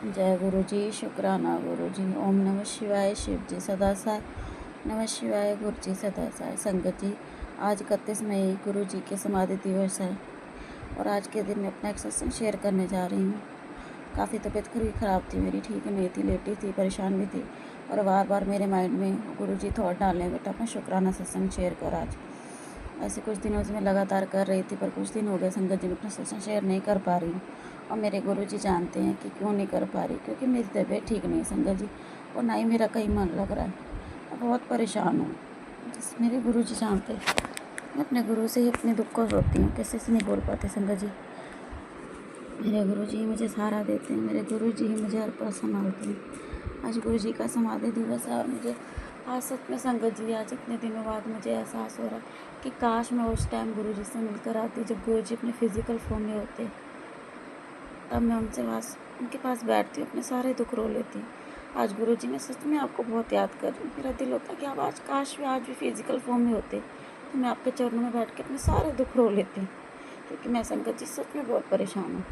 जय गुरु जी, शुक्राना गुरु जी। ओम नमः शिवाय। शिव जी सदा साय। नमः शिवाय। गुरु जी सदा साय। संगत जी, आज 31 मई गुरु जी के समाधि दिवस है और आज के दिन मैं अपना एक सत्संग शेयर करने जा रही हूँ। काफ़ी तबीयत ख़राब थी मेरी, ठीक नहीं थी, लेटी थी, परेशान भी थी और बार बार मेरे माइंड में गुरु जी थॉट डालने बेटा अपना शुक्राना सत्संग शेयर कर। आज ऐसे कुछ दिनों से मैं लगातार कर रही थी, पर कुछ दिन हो गए संगत जी में अपना सत्संग शेयर नहीं कर पा रही हूँ और मेरे गुरु जी जानते हैं कि क्यों नहीं कर पा रही, क्योंकि मेरी तबीयत ठीक नहीं है संगत जी, और ना ही मेरा कहीं मन लग रहा है। मैं बहुत परेशान हूँ, मेरे गुरु जी जानते हैं। मैं अपने गुरु से ही अपने दुख को रोती हूँ, किसी से नहीं बोल पाते संगत जी। मेरे गुरु जी मुझे सहारा देते हैं, मेरे गुरु जी ही मुझे हर पल संभालते हैं। आज गुरु जी का समाधि दिवस है और मुझे आज सच में संगत जी, आज इतने दिनों बाद मुझे एहसास हो रहा है कि काश मैं उस टाइम गुरु जी से मिलकर आती जब गुरु जी अपने फिजिकल फॉर्म में होते। तब मैं उनके पास बैठती हूँ, अपने सारे दुख रो लेती हूँ। आज गुरु जी मैं सच में आपको बहुत याद कर रही हूँ। मेरा दिल होता है कि आप आज काश भी आज भी फिजिकल फॉर्म में होते तो मैं आपके चरणों में बैठ के अपने सारे दुख रो लेती हूँ, क्योंकि मैं संगत जी सच में बहुत परेशान हूँ।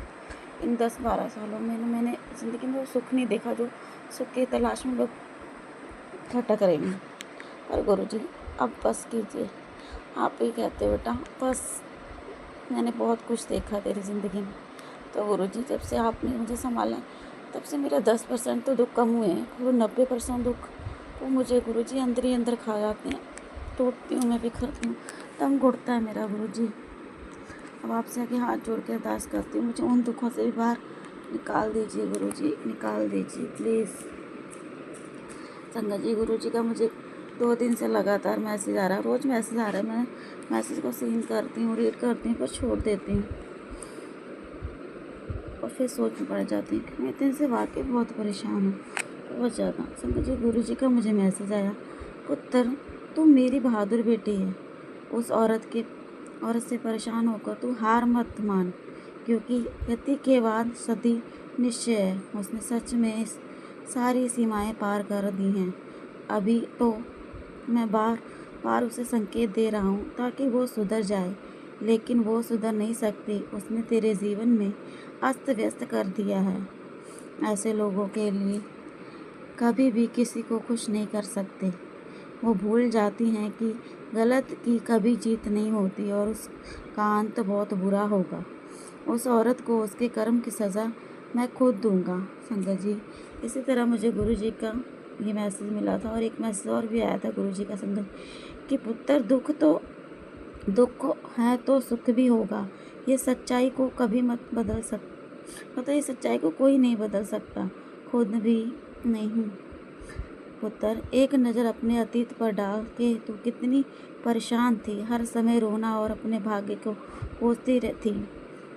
इन 10-12 सालों में मैंने ज़िंदगी में वो सुख नहीं देखा जो सुख की तलाश में लोग भटक रहे हैं। पर गुरु जी अब बस कीजिए, आप ही कहते हो बेटा बस। मैंने बहुत कुछ देखा तेरी ज़िंदगी में, तो गुरु जी जब से आपने मुझे संभाला तब से मेरा 10% तो दुख कम हुए हैं, वो 90% दुख वो मुझे गुरु जी अंदर ही अंदर खा जाते हैं। टूटती हूँ मैं, बिखरती हूँ, दम घुटता है मेरा गुरु जी। अब आपसे आगे हाथ जोड़ के अरदास करती हूँ, मुझे उन दुखों से भी बाहर निकाल दीजिए गुरु जी, निकाल दीजिए प्लीज़। संगत जी, गुरु जी का मुझे 2 दिन से लगातार मैसेज आ रहा है, रोज़ मैसेज आ रहा है। मैं मैसेज को सीन करती हूँ, रीड करती हूँ, पर छोड़ देती हूँ और फिर सोच में पड़ जाती हूँ कि मैं इतने से वाकई बहुत परेशान हूँ, बहुत ज़्यादा। संगत जी, गुरु जी का मुझे मैसेज आया, पुत्र तू मेरी बहादुर बेटी है। उस औरत से परेशान होकर तू हार मत मान, क्योंकि यति के बाद सदी निश्चय है। उसने सच में सारी सीमाएं पार कर दी हैं। अभी तो मैं बार बार उसे संकेत दे रहा हूँ ताकि वो सुधर जाए, लेकिन वो सुधर नहीं सकती। उसने तेरे जीवन में अस्त व्यस्त कर दिया है। ऐसे लोगों के लिए कभी भी किसी को खुश नहीं कर सकते। वो भूल जाती हैं कि गलत की कभी जीत नहीं होती और उसका अंत बहुत बुरा होगा। उस औरत को उसके कर्म की सज़ा मैं खुद दूंगा। संगत जी, इसी तरह मुझे गुरु जी का ये मैसेज मिला था और एक मैसेज और भी आया था गुरु जी का संगत, कि पुत्र दुख है तो सुख भी होगा। ये सच्चाई को कभी मत बदल पता, ये सच्चाई को कोई नहीं बदल सकता, खुद भी नहीं। पुत्र, एक नज़र अपने अतीत पर डाल के तू कितनी परेशान थी, हर समय रोना और अपने भाग्य को कोसती थी।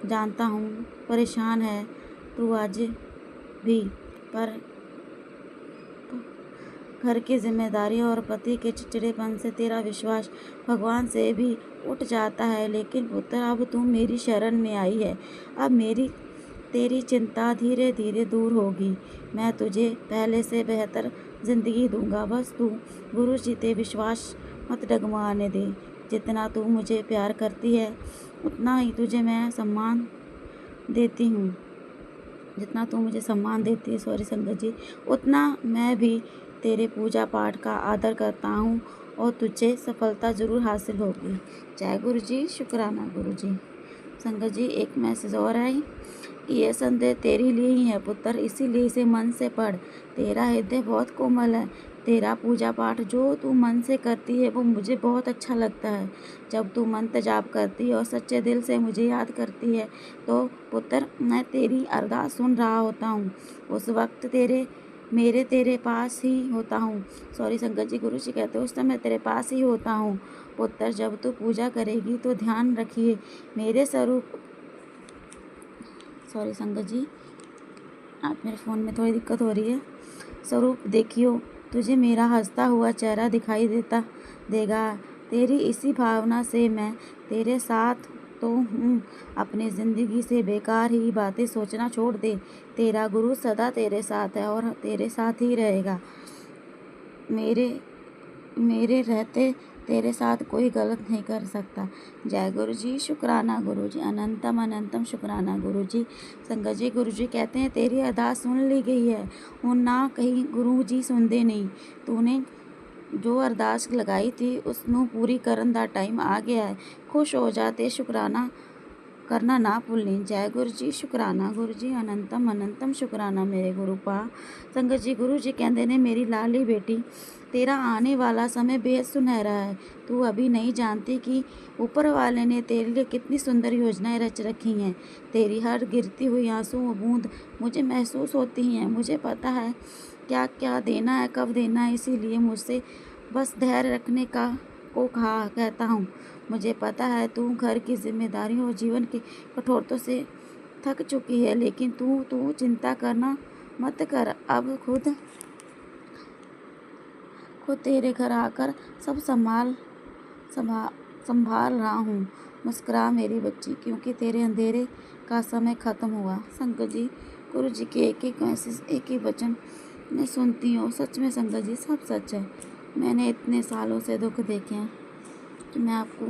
जानता हूँ परेशान है तू आज भी, पर घर की जिम्मेदारी और पति के चिड़चिड़ेपन से तेरा विश्वास भगवान से भी उठ जाता है। लेकिन पुत्र, अब तू मेरी शरण में आई है, अब तेरी चिंता धीरे धीरे दूर होगी। मैं तुझे पहले से बेहतर ज़िंदगी दूंगा। बस तू गुरु जी पे विश्वास मत डगमगाने दे। जितना तू मुझे प्यार करती है उतना ही तुझे मैं सम्मान देती हूँ। जितना तू मुझे सम्मान देती है, सॉरी संगत जी, उतना मैं भी तेरे पूजा पाठ का आदर करता हूँ और तुझे सफलता ज़रूर हासिल होगी। जय गुरु जी, शुक्राना गुरु जी। संगत जी, एक मैसेज और आई कि यह संदेश तेरे लिए ही है पुत्र, इसीलिए इसे मन से पढ़। तेरा हृदय बहुत कोमल है। तेरा पूजा पाठ जो तू मन से करती है वो मुझे बहुत अच्छा लगता है। जब तू मंत्र जाप करती है और सच्चे दिल से मुझे याद करती है तो पुत्र, मैं तेरी अरदास सुन रहा होता हूँ। उस वक्त तेरे पास ही होता हूँ। सॉरी संगत जी, गुरु जी कहते हो उस समय तेरे पास ही होता हूँ। पुत्र, जब तू पूजा करेगी तो ध्यान रखिए मेरे स्वरूप। सॉरी संगत जी, आज मेरे फ़ोन में थोड़ी दिक्कत हो रही है। स्वरूप देखियो, तुझे मेरा हंसता हुआ चेहरा दिखाई देगा। तेरी इसी भावना से मैं तेरे साथ तो हूँ। अपनी ज़िंदगी से बेकार ही बातें सोचना छोड़ दे। तेरा गुरु सदा तेरे साथ है और तेरे साथ ही रहेगा। मेरे रहते तेरे साथ कोई गलत नहीं कर सकता। जय गुरु जी, शुक्राना गुरु जी, अनंतम अनंतम शुक्राना गुरु जी। संगत जी, गुरु जी कहते हैं तेरी अरदास सुन ली गई है। और ना कहीं गुरु जी सुनते नहीं। तूने जो अरदास लगाई थी उसनों पूरी करन दा टाइम आ गया है। खुश हो जाते, शुक्राना करना ना भूलें। जय गुरु जी, शुक्राना गुरु जी, अनंतम अनंतम शुक्राना मेरे गुरु पा। संगत जी, गुरु जी कहते ने मेरी लाली बेटी, तेरा आने वाला समय बेहद सुनहरा है। तू अभी नहीं जानती कि ऊपर वाले ने तेरे लिए कितनी सुंदर योजनाएं रच रखी हैं। तेरी हर गिरती हुई आंसू बूंद मुझे महसूस होती हैं। मुझे पता है क्या क्या देना है, कब देना है, इसीलिए मुझसे बस धैर्य रखने का को कहा कहता हूँ। मुझे पता है तू घर की जिम्मेदारियों और जीवन की कठोरता से थक चुकी है, लेकिन तू चिंता करना मत कर। अब खुद तेरे घर आकर सब संभाल रहा हूँ। मुस्कुरा मेरी बच्ची, क्योंकि तेरे अंधेरे का समय खत्म हुआ। संगत जी, गुरु जी के एक एक मैसेज, एक ही वचन मैं सुनती हूँ। सच में संगत जी, सब सच है। मैंने इतने सालों से दुख देखे हैं कि मैं आपको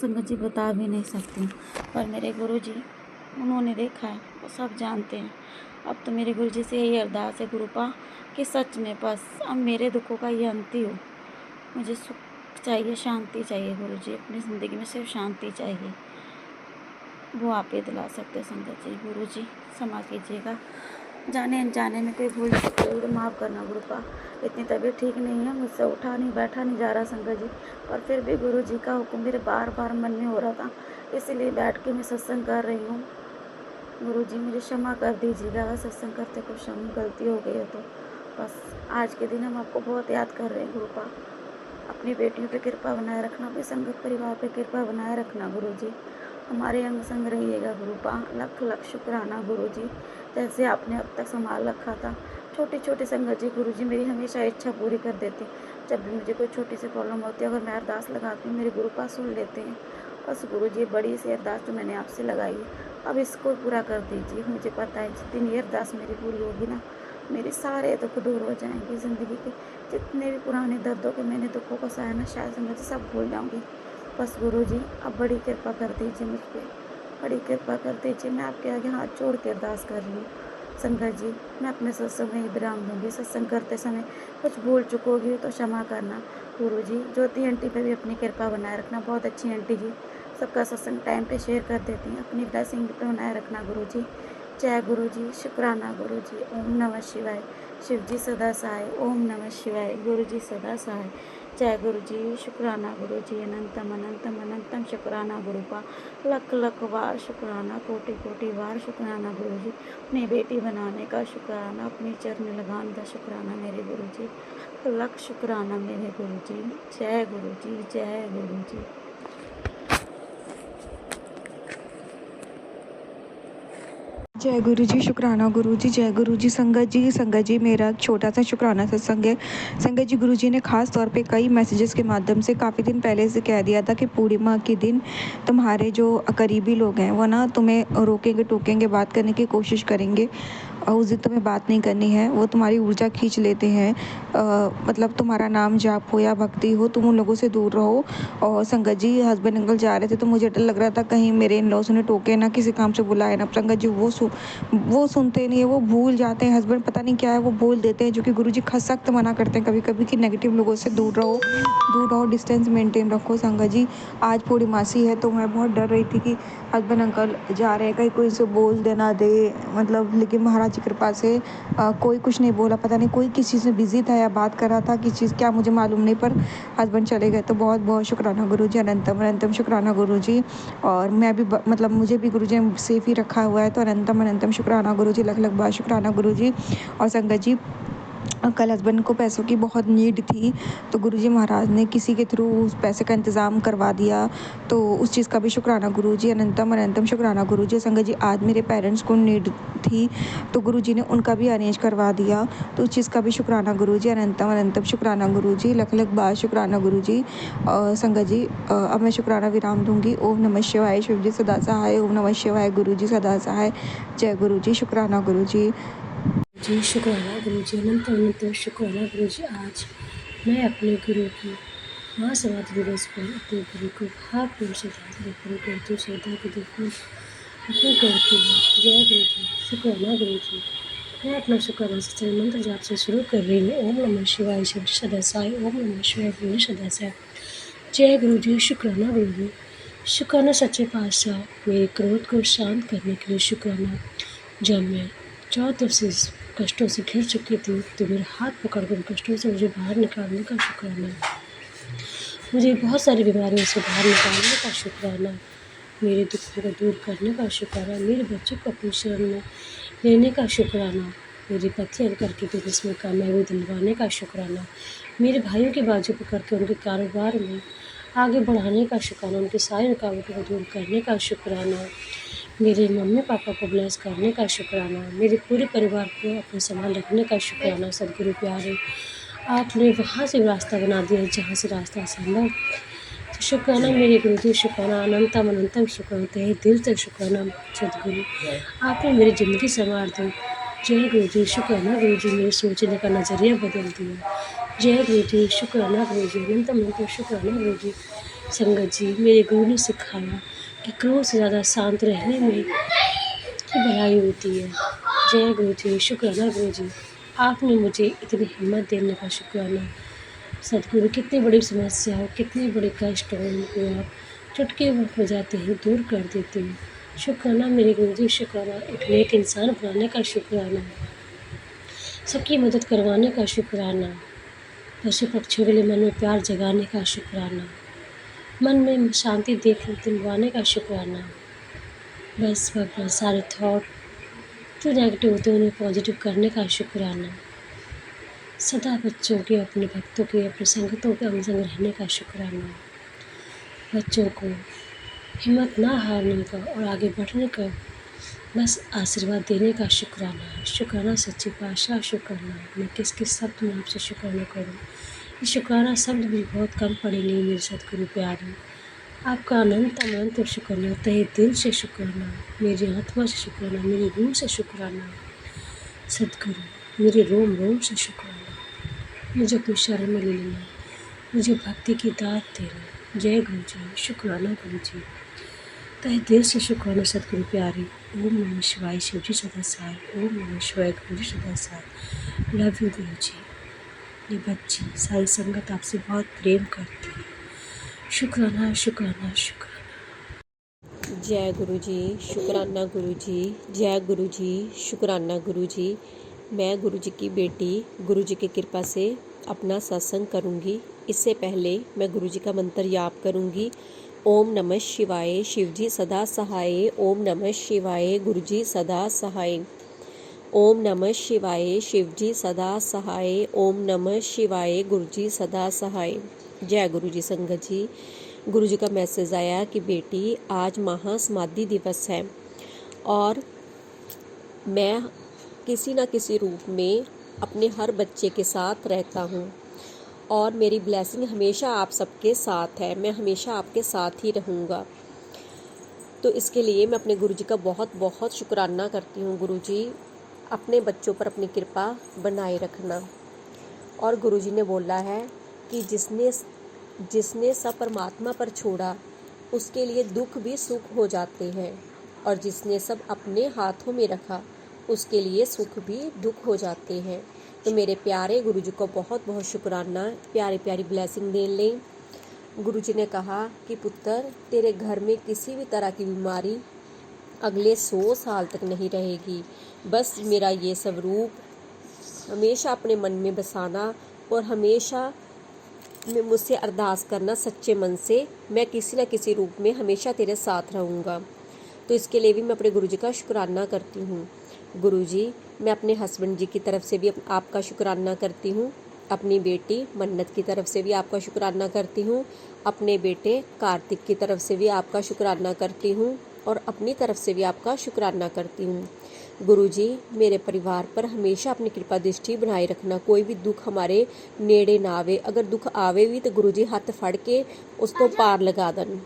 संगत जी बता भी नहीं सकती। पर मेरे गुरु जी, उन्होंने देखा है, वो सब जानते हैं। अब तो मेरे गुरु जी से यही अरदास है गुरुपा कि सच में बस अब मेरे दुखों का ये अंत ही हो। मुझे सुख चाहिए, शांति चाहिए गुरु जी। अपनी ज़िंदगी में सिर्फ शांति चाहिए, वो आप ही दिला सकते संगत जी। गुरु जी क्षमा कीजिएगा, जाने अनजाने में कोई भूल चुकी तो माफ़ करना गुरुपा। इतनी तबीयत ठीक नहीं है, मुझसे उठा नहीं बैठा नहीं जा रहा संगत जी। और फिर भी गुरु जी का हुक्म मेरे बार बार मन में हो रहा था, इसीलिए बैठ के मैं सत्संग कर रही हूँ। गुरु जी मुझे क्षमा कर दीजिएगा, अगर सत्संग करते कुछ गलती हो गई है तो। बस आज के दिन हम आपको बहुत याद कर रहे हैं गुरुपा। अपनी बेटियों पे कृपा बनाए रखना, अपने संगत परिवार पे कृपा बनाए रखना गुरु जी। हमारे अंग संग रहिएगा गुरुपा। लख लख शुक्राना गुरु जी, जैसे आपने अब तक संभाल रखा था। छोटी छोटी संगत जी, गुरु जी मेरी हमेशा इच्छा पूरी कर देती। जब भी मुझे कोई छोटी सी प्रॉब्लम होती है, अगर मैं अरदास लगाती हूँ, मेरे गुरुपा सुन लेते हैं। बस गुरु जी, बड़ी सी अरदास जो मैंने आपसे लगाई है, अब इसको पूरा कर दीजिए। मुझे पता है जिस दिन ये अरदास मेरी पूरी होगी ना, मेरे सारे दुख दूर हो जाएंगे। ज़िंदगी के जितने भी पुराने दर्दों के मैंने दुखों को सहा ना, शायद मुझे सब भूल जाऊंगी। बस गुरु जी अब बड़ी कृपा कर दीजिए मुझ पर, बड़ी कृपा कर दीजिए। मैं आपके आगे हाथ जोड़ के अरदास कर रही हूँ संगत जी। मैं अपने सत्संग में विराम दूंगी। सत्संग करते समय कुछ भूल चुकोगी तो क्षमा करना गुरु जी। ज्योति आंटी पे भी अपनी कृपा बनाए रखना, बहुत अच्छी आंटी जी, सबका सत्संग टाइम पे शेयर कर देती हैं। अपनी ब्लेसिंग पे बनाए रखना गुरु जी। जय गुरु जी, शुक्राना गुरु जी। ओम नमः शिवाय। शिव जी सदा सहाय। ओम नमः शिवाय। गुरु जी सदा सहाय। जय गुरु जी, शुक्राना गुरु जी। अनंतम अनंतम अनंतम शुक्राना गुरुपा। लख लख बार शुक्राना, कोटि कोटि बार शुक्राना गुरु जी। अपनी बेटी बनाने का शुक्राना, अपनी चरण लगाने का शुक्राना मेरे गुरु जी। लख शुक्राना मेरे गुरु जी। जय गुरु जी, जय गुरु जी। जय गुरु जी, शुक्राना गुरु जी। जय गुरु जी। संगत जी मेरा छोटा सा शुक्राना सत्संग है। संगत जी, गुरु जी ने खास तौर पे कई मैसेजेस के माध्यम से काफ़ी दिन पहले से कह दिया था कि पूर्णिमा के दिन तुम्हारे जो करीबी लोग हैं वो ना तुम्हें रोकेंगे टोकेंगे, बात करने की कोशिश करेंगे और उस दिन तुम्हें बात नहीं करनी है। वो तुम्हारी ऊर्जा खींच लेते हैं। मतलब तुम्हारा नाम जाप हो या भक्ति हो, तुम उन लोगों से दूर रहो। और संगत जी, हस्बैंड अंकल जा रहे थे तो मुझे डर लग रहा था कहीं मेरे इन लॉस उन्हें टोके ना, किसी काम से बुलाए ना। संगत जी, वो सुनते नहीं है, वो भूल जाते हैं। हस्बैंड पता नहीं क्या है, वो बोल देते हैं, जो कि गुरुजी सख्त मना करते हैं कभी कभी कि नेगेटिव लोगों से दूर रहो, डिस्टेंस मेंटेन रखो। संगत जी, आज पूर्णिमासी है तो मैं बहुत डर रही थी कि हस्बैंड अंकल जा रहे हैं, कहीं कोई से बोल देना दे, मतलब। लेकिन महाराज की कृपा से कोई कुछ नहीं बोला। पता नहीं कोई किस चीज़ में बिजी था या बात कर रहा था, किस चीज़ क्या मुझे मालूम नहीं, पर हस्बैंड चले गए। तो बहुत बहुत शुक्राना गुरु जी, अनंतम अनंतम शुक्राना गुरु जी। और मैं भी मतलब मुझे भी गुरु जी ने सेफ ही रखा हुआ है, तो अनंतम अनंतम शुक्राना गुरु जी, लख लख बार शुक्राना गुरु जी। और संगत जी, कल हस्बैंड को पैसों की बहुत नीड थी, तो गुरुजी महाराज ने किसी के थ्रू उस पैसे का इंतज़ाम करवा दिया, तो उस चीज़ का भी शुक्राना गुरुजी, अनंतम अनंतम शुक्राना गुरुजी। संगत जी, आज मेरे पेरेंट्स को नीड थी तो गुरुजी ने उनका भी अरेंज करवा दिया, तो उस चीज़ का भी शुक्राना गुरुजी, अनंतम अनंतम शुक्राना गुरुजी, लख लख बार शुक्राना गुरुजी। संगत जी, अब मैं शुक्राना विराम दूंगी। ओम नमः शिवाय। शिव जी सदा सहाय। ओम नमः शिवाय। गुरु जी सदा सहाय। जय गुरु जी, शुक्राना गुरु जी। जी, शुक्राना गुरु जी, अनंत अनंत शुक्राना गुरु जी। आज मैं अपने गुरु की महासमाधि दिवस पर अपने गुरु को भावपूर्ण श्रद्धांजलि अर्पण करती हूँ। श्रद्धा के दीपों अर्पण करती हूँ। जय गुरु जी। शुक्राना गुरु जी। मैं अपना शुक्राना सच्चाई मंत्र जाप से शुरू कर रही हूँ। ओम नमः शिवाय शिव जी सदा साई। ओम नमः शिवाय गुरु जी सदा साई। जय गुरु जी। शुक्राना गुरु जी। शुक्राना सच्चे पातशाह, मेरे क्रोध को शांत करने के लिए शुक्राना। जब मैं चारों तरफ से कष्टों से घिर चुकी थी तो मेरा हाथ पकड़कर उन कष्टों से मुझे बाहर निकालने का शुक्राना। मुझे बहुत सारी बीमारियों से बाहर निकालने का शुक्राना। मेरे दुखों को दूर करने का शुक्राना। मेरे बच्चों को अपनी शरण में लेने का शुक्राना। मेरे पति अंकर के बिजनेस में कामयाबी दिलवाने का शुक्राना। मेरे भाइयों के बाजू पकड़ के उनके कारोबार में आगे बढ़ाने का शुक्राना। उनकी सारी रुकावटों को दूर करने का शुक्राना। मेरे मम्मी पापा को ब्लेस करने का शुक्राना। मेरे पूरे परिवार को अपने संभाल रखने का शुक्राना। सदगुरु प्यारे, आपने वहाँ से रास्ता बना दिया जहाँ से रास्ता असंभव। तो शुक्राना मेरे गुरुदेव, शुक्राना अनंतम अनंतम शुक्राना, तहे दिल से शुक्राना सदगुरु, आपने मेरी ज़िंदगी संवार दी। जय गुरुजी। शुक्राना गुरुजी, मेरे सोचने का नज़रिया बदल दिया। जय गुरुजी। शुक्राना गुरुजी, अनंतम अनंतम शुक्राना गुरुजी। संगत जी, मेरे गुरु ने सिखाया कि क्रोध से ज़्यादा शांत रहने में की भलाई होती है। जय गुरुजी। शुक्राना गुरुजी, आपने मुझे इतनी हिम्मत देने का शुक्राना। सदगुरु, कितनी बड़ी समस्या हो, कितने बड़े कष्ट हो, उनको आप चुटकी बजाते ही दूर कर देते हो। शुक्राना मेरे गुरुजी। शुक्राना एक नेक इंसान बनाने का शुक्राना। सबकी मदद करवाने का शुक्राना। पशु पक्षियों के लिए मन में प्यार जगाने का शुक्राना। मन में शांति दिलवाने का शुक्राना। बस भगवान, सारे थॉट जो नेगेटिव होते हैं उन्हें पॉजिटिव करने का शुक्राना। सदा बच्चों के, अपने भक्तों के, अपने संगतों के अंग संग रहने का शुक्राना। बच्चों को हिम्मत ना हारने का और आगे बढ़ने का बस आशीर्वाद देने का शुक्राना। शुक्राना सच्चे पातशाह, शुक्राना। मैं किस किस शब्द में आपसे शुक्राना करूँ। ये शुक्राना शब्द भी बहुत कम पड़ेंगे मेरे सदगुरु प्यारे। आपका अनंत अनंत शुक्राना, तहे दिल से शुक्राना, मेरी आत्मा से शुक्राना, मेरी रूह से शुक्राना। सदगुरु, मेरे रोम रोम से शुक्राना। मुझे अपनी शरण में ले लेना, मुझे भक्ति की दात देना। जय गुरु जी। शुक्राना गुरु जी, तहे दिल से शुक्राना सदगुरु प्यारे। ओम नमः शिवाय शिव जी सदा साई। ओम नमः शिवाय गुरु जी सदा साई। लव यू गुरु जी। ये बच्ची सारी संगत आपसे बहुत प्रेम करती है। शुक्राना शुक्राना शुक्राना। जय गुरु जी। शुक्राना गुरु जी। जय गुरु जी। शुक्राना गुरु जी। मैं गुरु जी की बेटी गुरु जी की कृपा से अपना सत्संग करूंगी। इससे पहले मैं गुरु जी का मंत्र याद करूंगी। ओम नमः शिवाय शिव जी सदा सहाय। ओम नमः शिवाय गुरु जी सदा सहाय। ओम नमः शिवाय शिव जी सदा सहाय। ओम नमः शिवाय गुरु जी सदा सहाय। जय गुरु जी। संगत जी, गुरु जी का मैसेज आया कि बेटी आज महासमाधि दिवस है और मैं किसी न किसी रूप में अपने हर बच्चे के साथ रहता हूँ और मेरी ब्लेसिंग हमेशा आप सबके साथ है। मैं हमेशा आपके साथ ही रहूँगा। तो इसके लिए मैं अपने गुरु जी का बहुत बहुत शुक्राना करती हूँ। गुरु जी, अपने बच्चों पर अपनी कृपा बनाए रखना। और गुरु जी ने बोला है कि जिसने सब परमात्मा पर छोड़ा उसके लिए दुख भी सुख हो जाते हैं और जिसने सब अपने हाथों में रखा उसके लिए सुख भी दुख हो जाते हैं। तो मेरे प्यारे गुरु जी को बहुत बहुत शुक्राना, प्यारी प्यारी ब्लेसिंग दे लें। गुरु जी ने कहा कि पुत्र, तेरे घर में किसी भी तरह की बीमारी अगले 100 साल तक नहीं रहेगी। बस मेरा ये सब रूप हमेशा अपने मन में बसाना और हमेशा मुझसे अरदास करना सच्चे मन से। मैं किसी न किसी रूप में हमेशा तेरे साथ रहूँगा। तो इसके लिए भी मैं अपने गुरु जी का शुक्राना करती हूँ। गुरु जी, मैं अपने हस्बैंड जी की तरफ से भी आपका शुक्राना करती हूँ। अपनी बेटी मन्नत की तरफ से भी आपका शुक्राना करती हूँ। अपने बेटे कार्तिक की तरफ से भी आपका शुक्राना करती हूँ और अपनी तरफ से भी आपका शुक्राना करती हूँ। गुरु जी, मेरे परिवार पर हमेशा अपनी कृपा दृष्टि बनाए रखना। कोई भी दुख हमारे नेड़े ना आवे। अगर दुख आवे भी तो गुरु जी हाथ फड़ के उसको पार लगा देन।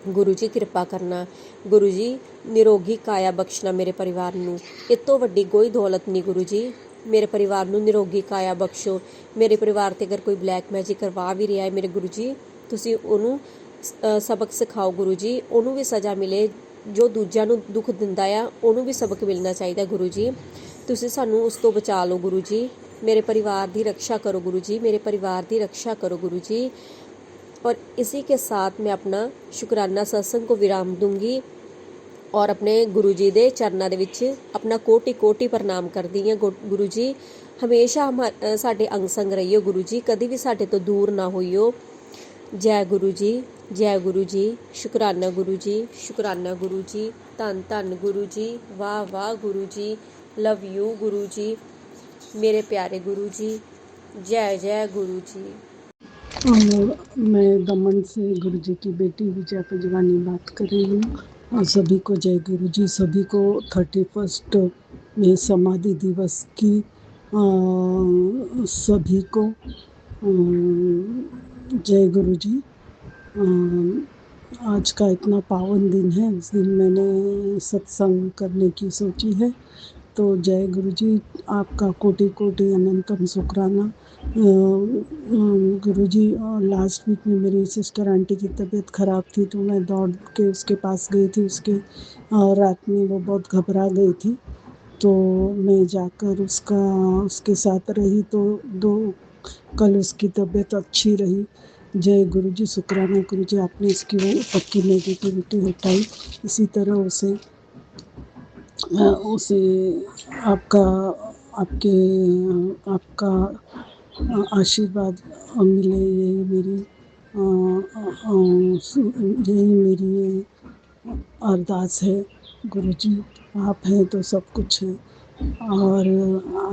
गुरु जी कृपा करना। गुरु जी, निरोगी काया बख्शना मेरे परिवार नूं। इस तो वड्डी कोई दौलत नहीं गुरु जी। ਮੇਰੇ ਪਰਿਵਾਰ ਨੂੰ ਨਿਰੋਗੀ ਕਾਇਆ ਬਖਸ਼ੋ। ਮੇਰੇ ਪਰਿਵਾਰ ਤੇ ਅਗਰ ਕੋਈ ਬਲੈਕ ਮੈਜਿਕ ਕਰਵਾ ਵੀ ਰਿਹਾ ਹੈ ਮੇਰੇ ਗੁਰੂ ਜੀ, ਤੁਸੀਂ ਉਹਨੂੰ ਸਬਕ ਸਿਖਾਓ ਗੁਰੂ ਜੀ, ਉਹਨੂੰ ਵੀ ਸਜ਼ਾ ਮਿਲੇ। ਜੋ ਦੂਜਿਆਂ ਨੂੰ ਦੁੱਖ ਦਿੰਦਾ ਆ ਉਹਨੂੰ ਵੀ ਸਬਕ ਮਿਲਣਾ ਚਾਹੀਦਾ ਗੁਰੂ ਜੀ। ਤੁਸੀਂ ਸਾਨੂੰ ਉਸ ਤੋਂ ਬਚਾ ਲਓ ਗੁਰੂ ਜੀ। मेरे परिवार की रक्षा करो गुरु जी, मेरे परिवार की रक्षा करो गुरु जी। और इसी के साथ मैं अपना शुक्राना सत्संग को विराम दूंगी और अपने गुरु जी के चरणों के विच अपना कोटि कोटि प्रणाम करदी हां। गुरु जी हमेशा साडे अंग संग रहियो गुरु जी, कभी भी साडे तो दूर ना होइयो। जय गुरु जी, जय गुरु जी। शुकराना गुरु जी, शुकराना गुरु जी। धन धन गुरु जी, वाह वाह गुरु जी। लव यू गुरु जी, मेरे प्यारे गुरु जी। जय जय गुरु जी। मैं दमन से गुरु जी की बेटी विजया पजवानी बात कर रही हूँ। और सभी को जय गुरु जी। सभी को 31 में समाधि दिवस की सभी को जय गुरु जी। आज का इतना पावन दिन है, इस दिन मैंने सत्संग करने की सोची है। तो जय गुरु जी, आपका कोटि कोटि अनंतम शुक्राना। गुरु जी लास्ट वीक में मेरी सिस्टर आंटी की तबीयत ख़राब थी, तो मैं दौड़ के उसके पास गई थी। उसके रात में वो बहुत घबरा गई थी, तो मैं जाकर उसके साथ रही, तो कल उसकी तबीयत अच्छी रही। जय गुरु जी, शुक्राना गुरु जी, आपने इसकी वो पक्की नेगेटिविटी हटाई। इसी तरह उसे आपका आशीर्वाद मिले, यही मेरी अरदास है। गुरु जी आप हैं तो सब कुछ है। और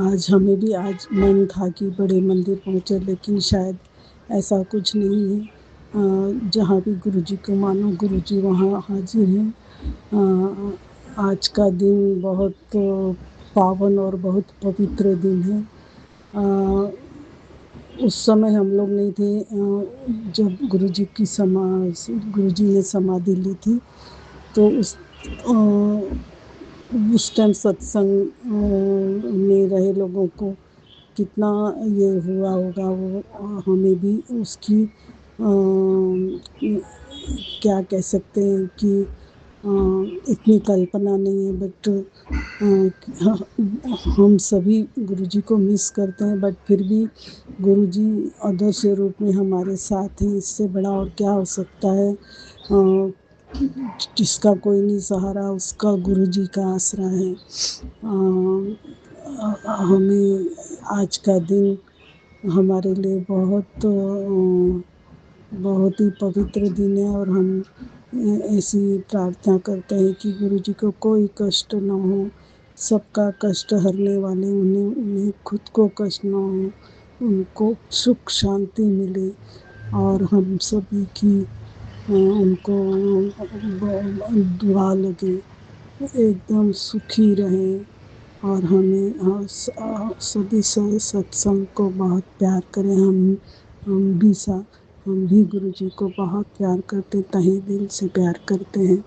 आज हमें भी आज मन था कि बड़े मंदिर पहुँचे, लेकिन शायद ऐसा कुछ नहीं है। जहाँ भी गुरु जी को मानो, गुरु जी वहाँ हाजिर हैं। आज का दिन बहुत पावन और बहुत पवित्र दिन है। उस समय हम लोग नहीं थे जब गुरु जी ने समाधि ली थी, तो उस टाइम सत्संग में रहे लोगों को कितना ये हुआ होगा, वो हमें भी उसकी क्या कह सकते हैं कि इतनी कल्पना नहीं है। बट हम सभी गुरुजी को मिस करते हैं, बट फिर भी गुरुजी अदृश्य रूप में हमारे साथ हैं। इससे बड़ा और क्या हो सकता है। जिसका कोई नहीं सहारा, उसका गुरुजी का आसरा है। हमें आज का दिन हमारे लिए बहुत ही पवित्र दिन है, और हम ऐसी प्रार्थना करते हैं कि गुरु जी को कोई कष्ट न हो, सबका कष्ट हरने वाले उन्हें खुद को कष्ट न हो, उनको सुख शांति मिले, और हम सभी की उनको दुआ लगे, एकदम सुखी रहें। और हमें सभी सत्संग को बहुत प्यार करें। हम भी गुरु जी को बहुत प्यार करते, तहे दिल से प्यार करते हैं।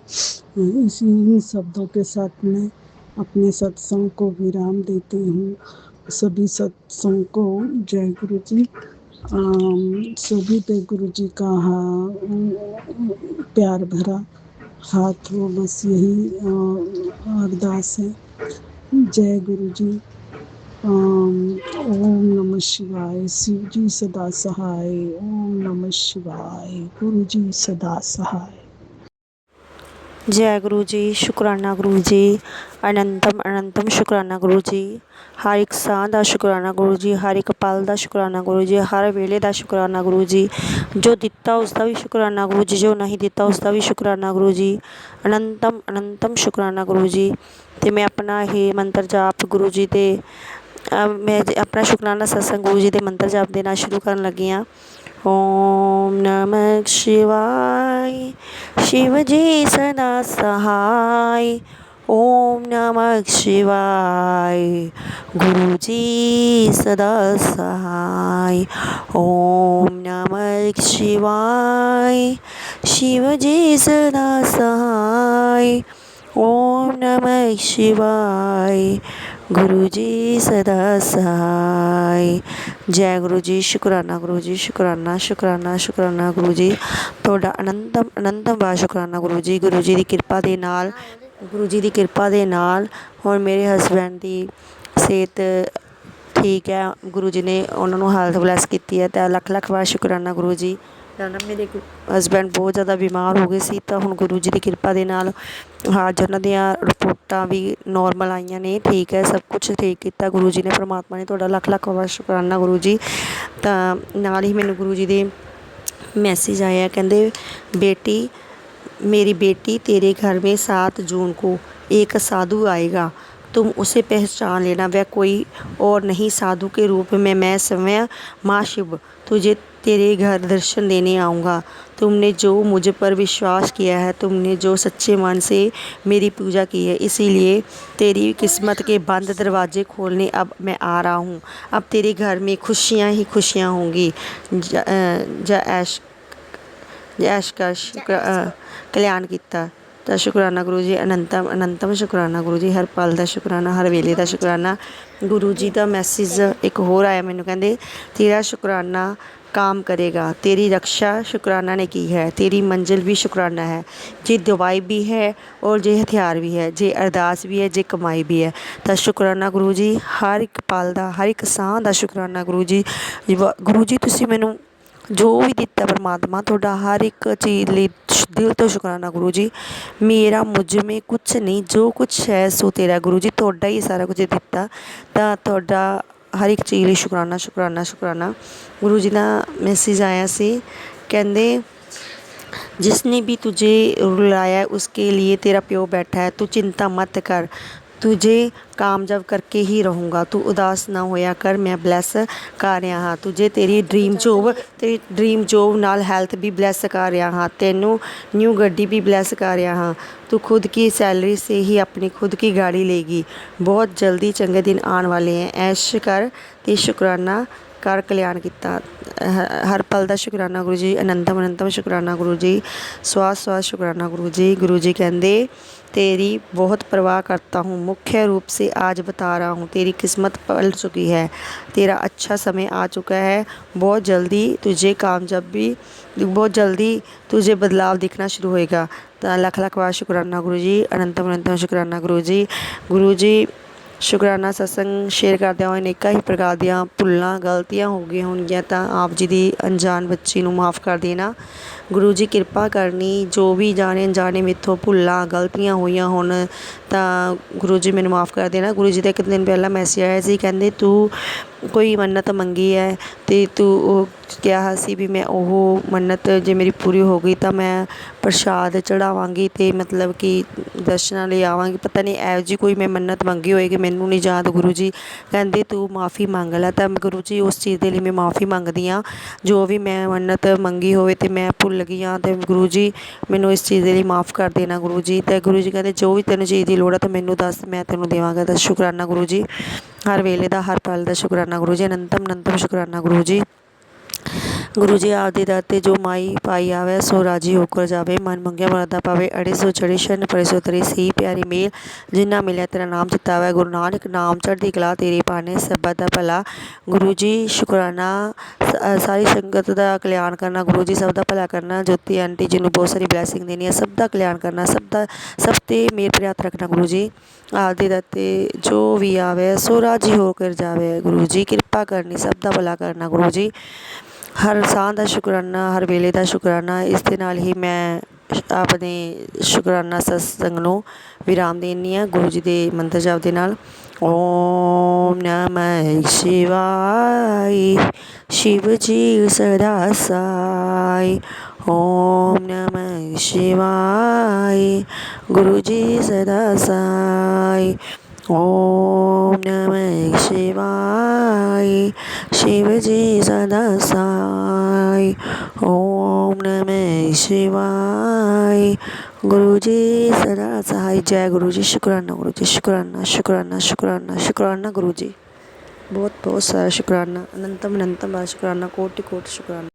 इसी शब्दों के साथ मैं अपने सत्संग को विराम देती हूँ। सभी सत्संग को जय गुरु जी। सभी पे गुरु जी का प्यार भरा हाथ हो, बस यही अरदास है। जय गुरु जी। ओम नमः शिवाय। शिव जी सदा सहाय। ओम नमः शिवाय। गुरु जी सदा सहाय। जय गुरु जी। शुकराना गुरु जी। अनंतम अनंतम शुकराना गुरु जी। हर एक साह का शुकराना गुरु जी, हर एक पल का शुकराना गुरु जी, हर वेले का शुकराना गुरु जी। जो दिता उसका भी शुकराना गुरु जी, जो नहीं दिता उसका भी शुकराना गुरु जी। अनंतम अनंतम शुकराना गुरु जी। तो मैं अपना ये मंत्र जाप गुरु जी के मैं अपना शुकराना सत्संग गुरु जी के मंत्र जाप देना शुरू करन लगी हाँ। ओम नमः शिवाय। शिव जी सदा सहाय। ओम नमः शिवाय। गुरु जी सदा सहाय। ओम नमः शिवाय। शिव जी सदा सहाय। ओम नमः शिवाय। गुरु जी सदा सहाय। जय गुरु जी, शुकराना गुरु जी, शुकराना शुकराना शुकराना गुरु जी, ਤੁਹਾਡਾ ਅਨੰਤਮ ਅਨੰਤਮ ਬਾਰ ਸ਼ੁਕਰਾਨਾ ਗੁਰੂ ਜੀ। ਗੁਰੂ ਜੀ ਦੀ ਕਿਰਪਾ ਦੇ ਨਾਲ, ਗੁਰੂ ਜੀ ਦੀ ਕਿਰਪਾ ਦੇ ਨਾਲ ਹੁਣ ਮੇਰੇ ਹਸਬੈਂਡ ਦੀ ਸਿਹਤ ਠੀਕ ਹੈ। ਗੁਰੂ ਜੀ ਨੇ ਉਹਨਾਂ ਨੂੰ ਹੈਲਥ ਬਲੈਸ ਕੀਤੀ ਹੈ ਤਾਂ ਲੱਖ ਲੱਖ ਵਾਰ ਸ਼ੁਕਰਾਨਾ ਗੁਰੂ ਜੀ। ਤਾਂ ਨਾ ਮੇਰੇ ਹਸਬੈਂਡ ਬਹੁਤ ਜ਼ਿਆਦਾ ਬਿਮਾਰ ਹੋ ਗਏ ਸੀ, ਤਾਂ ਹੁਣ ਗੁਰੂ ਜੀ ਦੀ ਕਿਰਪਾ ਦੇ ਨਾਲ ਅੱਜ ਉਹਨਾਂ ਦੀਆਂ ਰਿਪੋਰਟਾਂ ਵੀ ਨੋਰਮਲ ਆਈਆਂ ਨੇ, ਠੀਕ ਹੈ, ਸਭ ਕੁਛ ਠੀਕ ਕੀਤਾ ਗੁਰੂ ਜੀ ਨੇ, ਪਰਮਾਤਮਾ ਨੇ। ਤੁਹਾਡਾ ਲੱਖ ਲੱਖ ਵਾਰ ਸ਼ੁਕਰਾਨਾ ਗੁਰੂ ਜੀ। ਤਾਂ ਨਾਲ ਹੀ ਮੈਨੂੰ ਗੁਰੂ ਜੀ ਦੇ मैसेज आया, कहते बेटी, मेरी बेटी, तेरे घर में 7 जून को एक साधु आएगा, तुम उसे पहचान लेना, वह कोई और नहीं, साधु के रूप में मैं स्वयं माँ शिव तुझे तेरे घर दर्शन देने आऊँगा। तुमने जो मुझ पर विश्वास किया है, तुमने जो सच्चे मन से मेरी पूजा की है, इसीलिए तेरी किस्मत के बंद दरवाजे खोलने अब मैं आ रहा हूँ। अब तेरे घर में खुशियाँ ही खुशियाँ होंगी। ऐश कर कल्याण किया। ਤਾਂ ਸ਼ੁਕਰਾਨਾ ਗੁਰੂ ਜੀ, ਅਨੰਤਮ ਅਨੰਤਮ ਸ਼ੁਕਰਾਨਾ ਗੁਰੂ ਜੀ, ਹਰ ਪਲ ਦਾ ਸ਼ੁਕਰਾਨਾ, ਹਰ ਵੇਲੇ ਦਾ ਸ਼ੁਕਰਾਨਾ। ਗੁਰੂ ਜੀ ਦਾ ਮੈਸੇਜ ਇੱਕ ਹੋਰ ਆਇਆ ਮੈਨੂੰ, ਕਹਿੰਦੇ ਤੇਰਾ ਸ਼ੁਕਰਾਨਾ काम करेगा, तेरी रक्षा शुकराना ने की है, तेरी मंजिल भी शुकराना है। जे दवाई भी है और जे हथियार भी है, जे अरदास भी है, जे कमाई भी है। तो शुकराना गुरु जी, हर एक पल का, हर एक साह का शुकराना गुरु जी। गुरु जी तुसीं मैनूं जो भी दिता परमात्मा, ਤੁਹਾਡਾ हर एक चीज़ ਲਈ दिल तो शुकराना गुरु जी। मेरा मुझ में कुछ नहीं, जो कुछ है सो तेरा गुरु जी, ਤੁਹਾਡਾ ही सारा कुछ दिता, ਤਾਂ ਤੁਹਾਡਾ हर एक चीज़ ਲਈ शुकराना शुकराना शुकराना। गुरु जी का मैसेज आया सी, कहते जिसने भी तुझे रुलाया उसके लिए तेरा प्यो बैठा है, तू चिंता मत कर, तुझे कामयाब करके ही रहूँगा, तू उदास ना होया कर, मैं ब्लैस कर रहा हाँ तुझे, तेरी ड्रीम जॉब नाल हैल्थ भी ब्लैस कर रहा हाँ, तेनू न्यू गड्डी भी ब्लैस कर रहा हाँ, तू खुद की सैलरी से ही अपनी खुद की गाड़ी लेगी, बहुत जल्दी चंगे दिन आने वाले हैं, ऐश कर ते शुकराना कर कल्याण किया। हर पल का शुकराना गुरु जी, अनंतम अनंतम शुकराना गुरु जी, स्वास स्वास शुकराना गुरु जी। गुरु जी कहते तेरी बहुत परवाह करता हूँ, मुख्य रूप से आज बता रहा हूँ, तेरी किस्मत पलट चुकी है, तेरा अच्छा समय आ चुका है, बहुत जल्दी तुझे बदलाव दिखना शुरू होएगा। तो लख लख बार शुकराना गुरु जी, अनंतम अनंतम शुकराना गुरु जी। गुरु जी शुकराना सत्संग शेयर करदे होए अनेਕਾਂ ही प्रकार ਦੀਆਂ ਭੁੱਲਾਂ ਗਲਤੀਆਂ ਹੋ ਗਈਆਂ ਹੋਣਗੀਆਂ, ਤਾਂ ਆਪ ਜੀ ਦੀ ਅਣਜਾਣ ਬੱਚੀ ਨੂੰ ਮਾफ़ ਕਰ ਦੇਣਾ। ਗੁਰੂ ਜੀ ਕਿਰਪਾ ਕਰਨੀ, ਜੋ ਵੀ ਜਾਣੇ ਅਣਜਾਣੇ ਮੇਥੋਂ ਭੁੱਲਾਂ ਗਲਤੀਆਂ ਹੋਈਆਂ ਹੋਣ ਤਾਂ ਗੁਰੂ ਜੀ ਮੈਨੂੰ ਮਾफ़ ਕਰ ਦੇਣਾ। ਗੁਰੂ ਜੀ ਦਾ ਇੱਕ ਦਿਨ ਪਹਿਲਾਂ ਮੈਸੇਜ ਆਇਆ ਸੀ, ਕਹਿੰਦੇ ਤੂੰ ਕੋਈ ਮੰਨਤ ਮੰਗੀ ਹੈ ਅਤੇ ਤੂੰ ਉਹ ਕਿਹਾ ਸੀ ਵੀ ਮੈਂ ਉਹ ਮੰਨਤ ਜੇ ਮੇਰੀ ਪੂਰੀ ਹੋ ਗਈ ਤਾਂ ਮੈਂ ਪ੍ਰਸ਼ਾਦ ਚੜਾਵਾਂਗੀ ਅਤੇ ਮਤਲਬ ਕਿ ਦਰਸ਼ਨਾਂ ਲਈ ਆਵਾਂਗੀ। ਪਤਾ ਨਹੀਂ ਇਹੋ ਜਿਹੀ ਕੋਈ ਮੈਂ ਮੰਨਤ ਮੰਗੀ ਹੋਏਗੀ, ਮੈਨੂੰ ਨਹੀਂ ਯਾਦ। ਗੁਰੂ ਜੀ ਕਹਿੰਦੇ ਤੂੰ ਮਾफ़ੀ ਮੰਗ ਲੈ, ਤਾਂ ਗੁਰੂ ਜੀ ਉਸ ਚੀਜ਼ ਦੇ ਲਈ ਮੈਂ ਮਾफ़ੀ ਮੰਗਦੀ ਹਾਂ, ਜੋ ਵੀ ਮੈਂ ਮੰਨਤ ਮੰਗੀ ਹੋਵੇ ਅਤੇ ਮੈਂ ਭੁੱਲ ਗਈ ਹਾਂ, ਅਤੇ ਗੁਰੂ ਜੀ ਮੈਨੂੰ ਇਸ ਚੀਜ਼ ਦੇ ਲਈ ਮਾफ़ ਕਰ ਦੇਣਾ ਗੁਰੂ ਜੀ। ਅਤੇ ਗੁਰੂ ਜੀ ਕਹਿੰਦੇ ਜੋ ਵੀ ਤੈਨੂੰ ਚੀਜ਼ ਦੀ ਲੋੜ ਹੈ ਤਾਂ ਮੈਨੂੰ ਦੱਸ, ਮੈਂ ਤੈਨੂੰ ਦੇਵਾਂਗਾ। ਤਾਂ ਸ਼ੁਕਰਾਨਾ ਗੁਰੂ ਜੀ, ਹਰ ਵੇਲੇ ਦਾ, ਹਰ ਪਲ ਦਾ ਸ਼ੁਕਰਾਨਾ ਗੁਰੂ ਜੀ, ਅਨੰਤਮ ਅਨੰਤਮ ਸ਼ੁਕਰਾਨਾ ਗੁਰੂ ਜੀ। गुरु जी आपदे दर ते जो माई पाई आवे सो राजी होकर जावे, मन मंगिया मरदा पावे, अड़े सो चढ़े शन परे सो तरे, सी प्यारी मेल जिन्ना मिलिया तेरा नाम चितावे, गुरु नानक नाम चढ़दी कला तेरे पाने सबद दा भला। गुरु जी शुकराना, सारी संगत का कल्याण करना गुरु जी, सब का भला करना। ज्योति आंटी जी नूं बहुत सारी ब्लैसिंग देनी है, सब का कल्याण करना, सब ते मेर पर हथ रखना गुरु जी। आपदे दर ते जो भी आवे सो राजी होकर जावे, गुरु जी किरपा करनी, सब का भला करना गुरु जी। हर साह का शुकराना, हर वेले का शुकराना। इस दे नाल ही मैं अपने शुकराना सत्संग नूं विराम देनी है गुरु जी के मंत्र जाप दे नाल। ओम नमः शिवाय, शिव जी सदा साई। ओम नमः शिवाय, गुरु जी सदा साई। ओम नमः शिवाय, शिव जी सदा साई। ओम नमः शिवाय, गुरु जी सदा सहाय। जय गुरु जी, शुकराना गुरु जी, शुकराना शुकराना शुकराना शुकराना गुरु जी, बहुत बहुत सारा शुकराना, अनंतम अनंतम बार शुकराना, कोटि कोटि शुकराना।